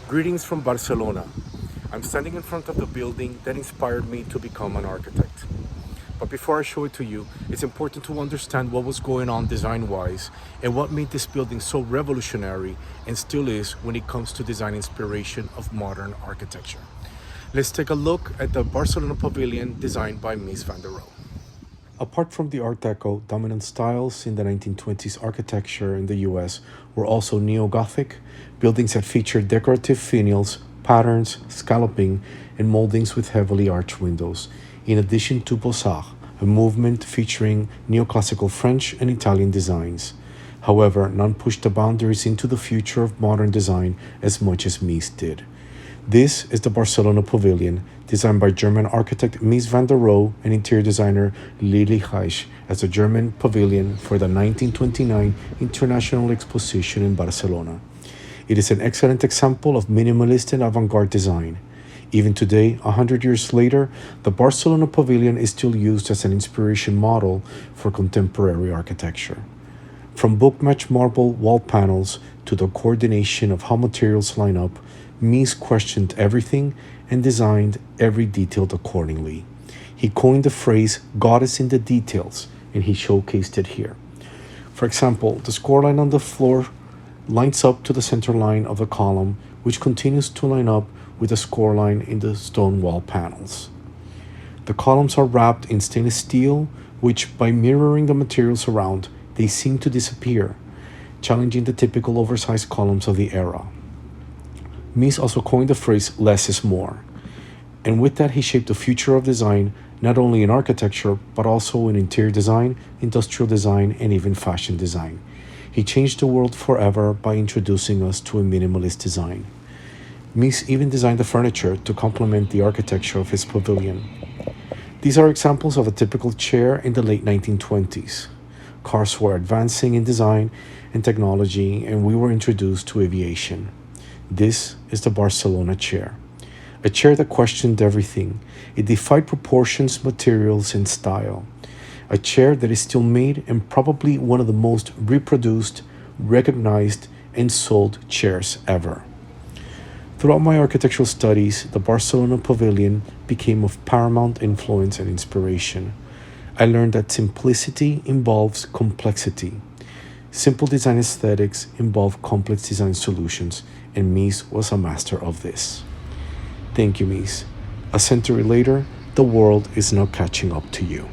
Greetings from Barcelona. I'm standing in front of the building that inspired me to become an architect. But before I show it to you, it's important to understand what was going on design-wise and what made this building so revolutionary and still is when it comes to design inspiration of modern architecture. Let's take a look at the Barcelona Pavilion designed by Mies Van Der Rohe. Apart from the Art Deco, dominant styles in the 1920s architecture in the US were also Neo-Gothic, buildings that featured decorative finials, patterns, scalloping, and moldings with heavily arched windows, in addition to Baux-Arts, a movement featuring neoclassical French and Italian designs. However, none pushed the boundaries into the future of modern design as much as Mies did. This is the Barcelona Pavilion, designed by German architect Mies Van Der Rohe and interior designer Lilly Reich as a German pavilion for the 1929 International Exposition in Barcelona. It is an excellent example of minimalist and avant-garde design. Even today, 100 years later, the Barcelona Pavilion is still used as an inspiration model for contemporary architecture. From book-match marble wall panels to the coordination of how materials line up, Mies questioned everything and designed every detail accordingly. He coined the phrase "God is in the details," and he showcased it here. For example, the scoreline on the floor lines up to the center line of the column, which continues to line up with the scoreline in the stone wall panels. The columns are wrapped in stainless steel, which, by mirroring the materials around, they seem to disappear, challenging the typical oversized columns of the era. Mies also coined the phrase "less is more." And with that, he shaped the future of design, not only in architecture, but also in interior design, industrial design, and even fashion design. He changed the world forever by introducing us to a minimalist design. Mies even designed the furniture to complement the architecture of his pavilion. These are examples of a typical chair in the late 1920s. Cars were advancing in design and technology, and we were introduced to aviation. This is the Barcelona chair. A chair that questioned everything. It defied proportions, materials, and style. A chair that is still made and probably one of the most reproduced, recognized, and sold chairs ever. Throughout my architectural studies, the Barcelona Pavilion became of paramount influence and inspiration. I learned that simplicity involves complexity. Simple design aesthetics involve complex design solutions, and Mies was a master of this. Thank you, Mies. A century later, the world is now catching up to you.